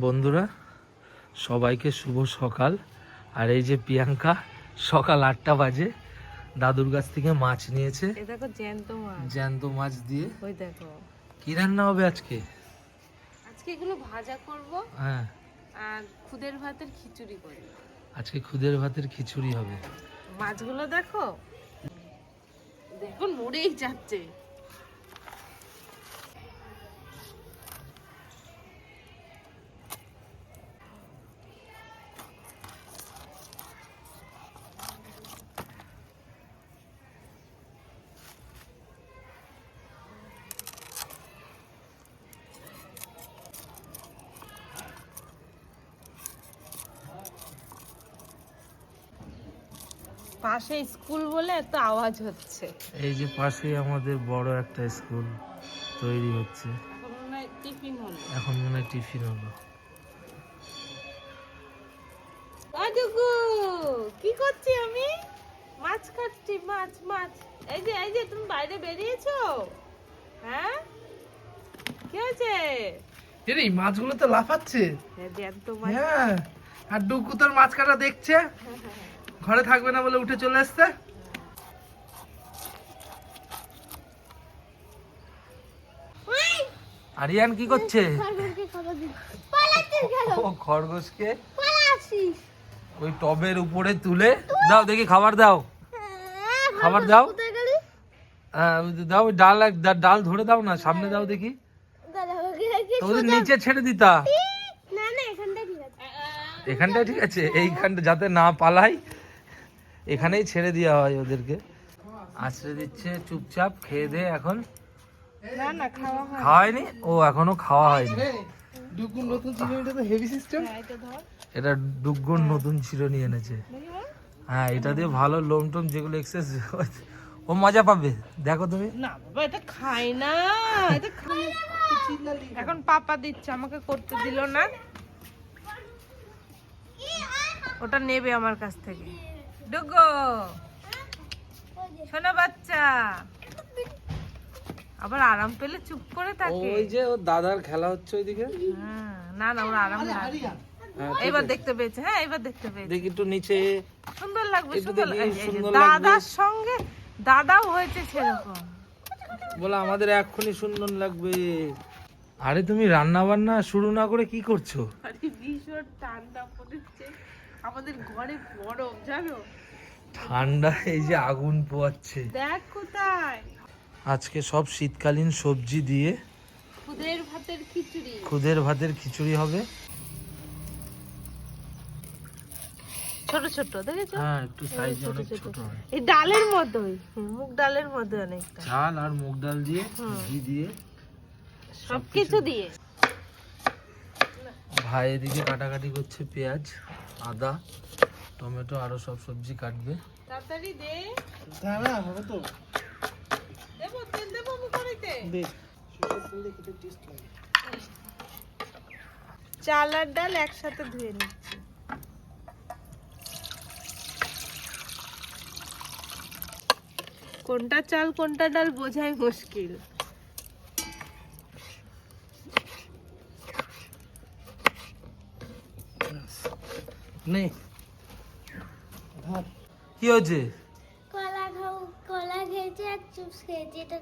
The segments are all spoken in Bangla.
বন্ধুরা সবাইকে শুভ সকাল। আর এই যে প্রিয়াঙ্কা সকাল 8টা বাজে দাদুর কাছ থেকে মাছ নিয়েছে। এই দেখো জ্যান্ত মাছ দিয়ে ওই দেখো কি রান্না হবে আজকে? আজকে এগুলো ভাজা করব। হ্যাঁ, আর খুদের ভাতের খিচুড়ি করব। আজকে খুদের ভাতের খিচুড়ি হবে। মাছগুলো দেখো, দেখুন মরেই যাচ্ছে। পাশে স্কুল বলে এত আওয়াজ হচ্ছে। এই যে পাশেই আমাদের বড় একটা স্কুল তৈরি হচ্ছে। এখন মনে হয় টিফিন হলো। এখন মনে হয় টিফিন হলো। আজুগু কি করছি আমি? মাছ কাটছি, মাছ মাছ। এই যে তুমি বাইরে বেরিয়েছো? হ্যাঁ, কি হয়েছে? এই মাছগুলো তো লাফাচ্ছে। হ্যাঁ, জ্যান্ত মাছ। হ্যাঁ, আর ডুকু তোর মাছ কাটা দেখছে, ঘরে থাকবে না বলে উঠে চলে আসছে। আরিয়ান কি করছে? ও খরগোশকে ওই টবের উপরে তুলে দাও, দেখি খাবার দাও, খাবার দাও। হ্যাঁ, দাও ডাল ধরে দাও না, সামনে দাও দেখি। ওদের নিচে ছেড়ে দিতা। এখানটায় ঠিক আছে, এইখানটা যাতে না পালাই এখানেই ছেড়ে দেওয়া হয় ওদেরকে। আশ্রয় দিচ্ছে চুপচাপ, খেয়ে দে। এখন না খাওয়া খাওয়ায়নি, ও এখনো খাওয়া হয়নি। এটা ডুগ্গুর নতুন চিরুনি এনেছে। হ্যাঁ, এটা দিয়ে ভালো লোম টোম যেগুলো এক্সারসাইজ ও মজা পাবে। দেখো তুমি। না বাবা, এটা খাই না, এটা খাই। এখন পাপা দিচ্ছে, আমাকে করতে দিল না। ওটা নেবে আমার কাছ থেকে। ডুগো শোনো বাচ্চা, আবার আরাম পেলে চুপ করে থাকে। ওই যে ওর দাদার খেলা হচ্ছে ওইদিকে। না ওর আরাম লাগে। এবার দেখতে পেয়েছে। হ্যাঁ, এবার দেখতে পেয়েছে। দেখি একটু নিচে। সুন্দর লাগবে, সুন্দর দাদার সঙ্গে দাদাও হয়েছে সেরকম। বলে আমাদের এক্ষুনি সুন্দর লাগবে। আরে তুমি রান্না বান্না শুরু না করে কি করছো? আরে ভীষণ ঠান্ডা পড়েছে, আমাদের ঘরে গরম জানো। ঠান্ডা, এই যে আগুন পোয়াচ্ছে। দেখ কোথায়। আজকে সব শীতকালীন সবজি দিয়ে খুদের ভাতের খিচুড়ি হবে। ছোট ছোট দেখেছো? হ্যাঁ, একটু সাইজ অনেক ছোট হয়। এই ডালের মতোই, মুগ ডালের মতো অনেকটা। চাল আর মুগ ডাল দিয়ে ঘি দিয়ে সবকিছু দিয়ে। ভাই এদিকে কাটাকাটি করছে, পেঁয়াজ, আদা, টমেটো, আরো সব সবজি কাটবে। তাড়াতাড়ি দে। দাঁড়া, হবে তো। দেবো, তেল দেবো আমি কড়াইতে। দে। চাল আর ডাল একসাথে ধুয়ে নিচ্ছি। কোনটা চাল কোনটা ডাল বোঝাই মুশকিল। কি হয়েছে? কলা খেয়েছি আর চিপস খেয়েছি, এটা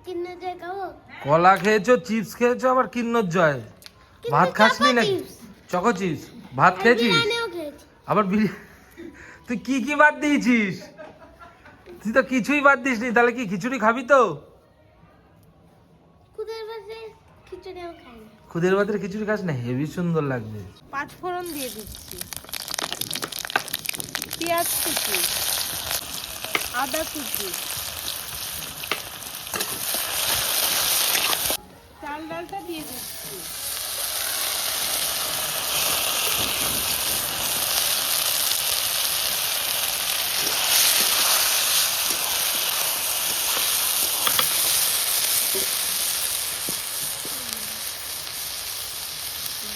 কিন্নর জয় খাবো? কলা খেয়েছো, চিপস খেয়েছো, আবার কিন্নর জয়? ভাত খাসনি নাকি? চকো চিপস ভাত খেয়েছিস? আবার তুই কি কি বাদ দিয়েছিস? তুই তো কিছুই বাদ দিসনি, তাহলে কি খিচুড়ি খাবি তো? খুদের ভাতের খিচুড়ি আমি খাই না। খুদের ভাতের খিচুড়ি খাস না? হেভি সুন্দর লাগবে। পাঁচ ফোড়ন দিয়ে দিচ্ছি, পেঁয়াজ কুচি, আদা কুচি, চাল ডালটা দিয়ে দিচ্ছি।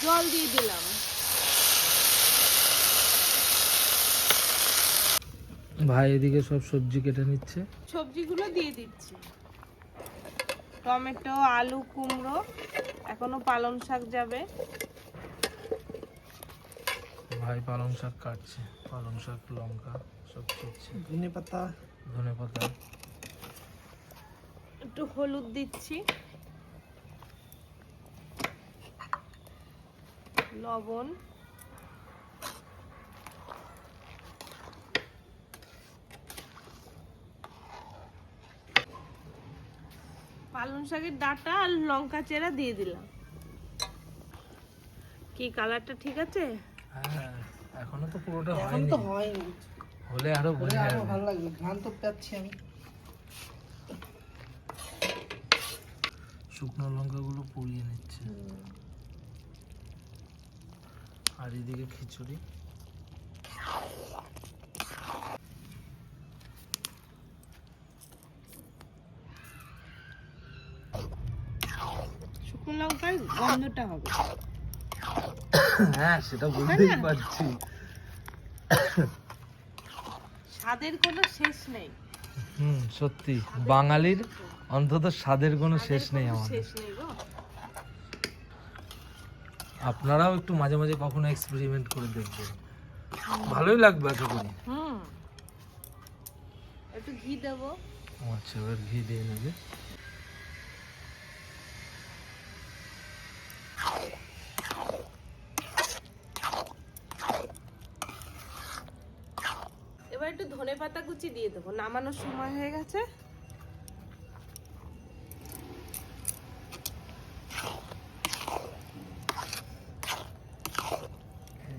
জল দিয়ে দিলাম। ভাই এদিকে সব সবজি কেটে নিচ্ছে। সবজিগুলো দিয়ে দিচ্ছি। টমেটো, আলু, কুমড়ো, এখনো পালং শাক যাবে। ভাই পালং শাক কাটছে, পালং শাক, লঙ্কা সব দিচ্ছে, ধনে পাতা, ধনে পাতা। একটু হলুদ দিচ্ছি, লবণ, পালং শাকের ডাঁটা আর লঙ্কা চেরা দিয়ে দিলাম। কি কালারটা ঠিক আছে? হ্যাঁ, এখনো তো পুরোটা এখন হয়নি, তো হয়নি, হলে আরো বোঝা আরো যাবে। ভালো লাগবে, ঘ্রাণ তো পাচ্ছি আমি। শুকনো লঙ্কাগুলো পুড়িয়ে নিচ্ছে, আর এদিকে খিচুড়ি। শুকনো লঙ্কার গন্ধটা হবে। হ্যাঁ, সেটা বুঝতেই পারছি। স্বাদের কোনো শেষ নেই। সত্যি বাঙালির অন্তত স্বাদের কোনো শেষ নেই আমাদের। শেষ নেই গো। আপনারাও একটু মাঝে মাঝে কখনো এক্সপেরিমেন্ট করে দেখবেন, ভালোই লাগবে আশা করি। একটু ঘি দেবো। আচ্ছা, এবার ঘি দিয়ে নেবে। এবার একটু ধনে পাতা কুচি দিয়ে দেবো, নামানোর সময় হয়ে গেছে।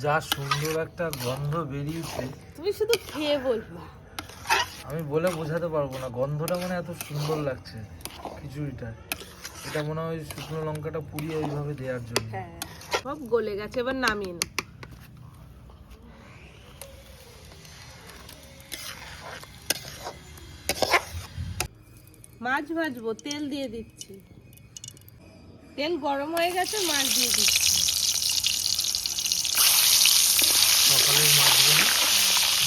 যা সুন্দর একটা গন্ধ বেরিয়েছে, তুমি শুধু খেয়ে বলবা। আমি বলে বোঝাতে পারবো না, গন্ধটা মানে এত সুন্দর লাগছে খিচুড়িটা। এটা মনে হয় শুকনো লঙ্কাটা পুড়িয়ে ওইভাবে দেওয়ার জন্য। হ্যাঁ, সব গলে গেছে, এবার নামিয়ে নে। মাছ ভাজবো, তেল দিয়ে দিচ্ছি। তেল গরম হয়ে গেছে, মাছ দিয়ে দিচ্ছি। সকালের মাছগুলো,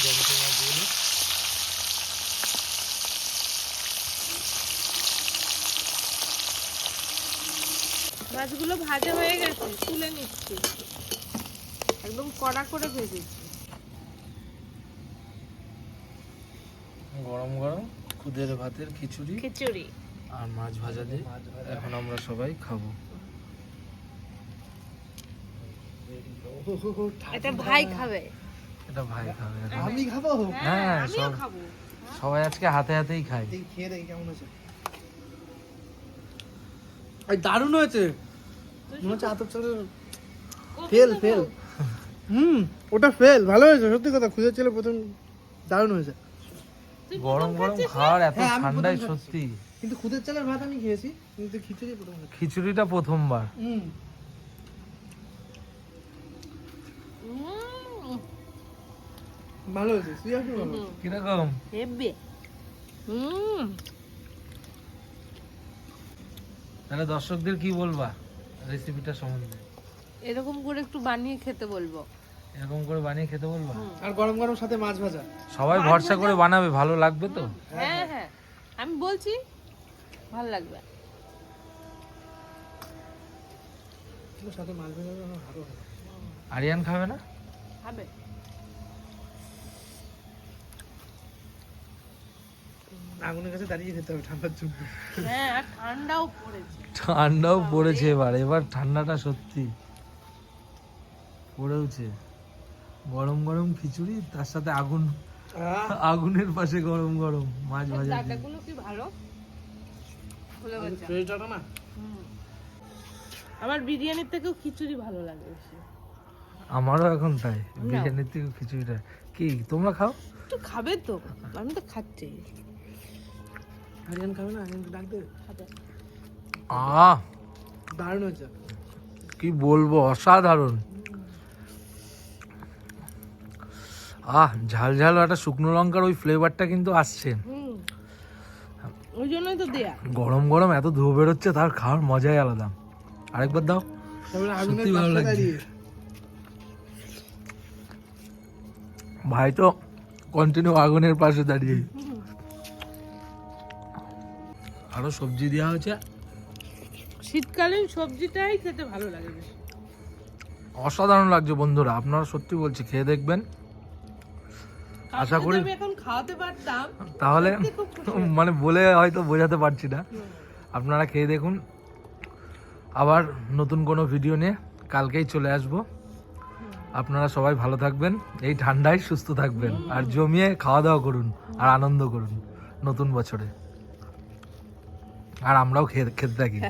জ্যান্ত মাছগুলো। মাছগুলো ভাজা হয়ে গেছে, তুলে নিচ্ছি। একদম কড়া করে ভেজেছি। গরম গরম খুদের ভাতের খিচুড়ি খিচুড়ি আর মাছ ভাজা দিয়ে এখন আমরা সবাই খাবো। এটা ভাই খাবে। এটা ভাই খাবে এখন। আমি খাবো, হ্যাঁ, আমিও সব খাবো। সবাই আজকে হাতে হাতেই খাই। এই খেয়ে দেখি কেমন আছে। এই দারুণ হয়েছে, মনে হচ্ছে আতপ চালের ফেল ফেল। ওটা ফেল, ভালো হয়েছে সত্যি কথা। খুঁজে ছিল প্রথম, দারুণ হয়েছে। গরম গরম খাওয়ার এত হ্যাঁ, আমি ঠান্ডায় প্রথম খাচ্ছি। সত্যি। কিন্তু খুদের চালের ভাত আমি খেয়েছি, কিন্তু খিচুড়ি প্রথম খাচ্ছি। খিচুড়িটা প্রথমবার। ভালো হয়েছে, সিরিয়াসলি ভালো হয়েছে। কিরকম? হেব্বে। তাহলে দর্শকদের কি বলবা রেসিপিটা সম্বন্ধে? এরকম করে একটু বানিয়ে খেতে বলবো। এরকম করে বানিয়ে খেতে বলবা? আর গরম গরম সাথে মাছ ভাজা। সবাই ভরসা করে বানাবে, ভালো লাগবে তো? হ্যাঁ হ্যাঁ, আমি বলছি ভালো লাগবে। সাথে মাছ ভাজা ভালো হবে। আরিয়ান খাবে না? খাবে। আগুনের কাছে দাঁড়িয়ে খেতে হবে ঠান্ডার জন্য। হ্যাঁ, আর ঠান্ডাও পড়েছে। ঠান্ডাও পড়েছে এবার, এবার ঠান্ডাটা সত্যি পড়েওছে। গরম গরম খিচুড়ি, তার সাথে আগুন, আগুনের পাশে গরম গরম মাছ ভাজা দিয়ে। ডাটাগুলো কি ভালো ফুলে গেছে। ফ্রেশটা না, আমার বিরিয়ানির থেকেও খিচুড়ি ভালো লাগে বেশি। আমারও এখন তাই, বিরিয়ানির থেকে খিচুড়িটা। কি তোমরা খাও? একটু খাবে তো? আমি তো খাচ্ছি। আরিয়ান খাবে না? আরিয়ানকে ডাক দে। খাবে। আহ, দারুণ হয়েছে। কি বলবো, অসাধারণ। ঝাল ঝাল একটা শুকনো লঙ্কার ওই ফ্লেভারটা কিন্তু আসছে। ওই জন্যই তো দেয়া। গরম গরম এত ধোয়া বেরোচ্ছে, তার খাওয়ার মজাই আলাদা। আরেকবার দাও, তারপরে আগুনের সত্যি ভালো পাশে লাগছে। দাঁড়িয়ে। ভাই তো কন্টিনিউ আগুনের পাশে দাঁড়িয়ে। আরো সবজি দেওয়া হয়েছে। শীতকালীন সবজিটাই খেতে ভালো লাগে বেশি। অসাধারণ লাগছে বন্ধুরা, আপনারা সত্যি বলছি খেয়ে দেখবেন। আশা কাউকে করি যদি আমি এখন খাওয়াতে পারতাম তাহলে সত্যি খুব খুশি মানে বলে হয়তো বোঝাতে পারছি না, আপনারা খেয়ে দেখুন। আবার নতুন কোনো ভিডিও নিয়ে কালকেই চলে আসব। আপনারা সবাই ভালো থাকবেন, এই ঠান্ডায় সুস্থ থাকবেন, আর জমিয়ে খাওয়া দাওয়া করুন আর আনন্দ করুন নতুন বছরে। আর আমরাও খেতে থাকি।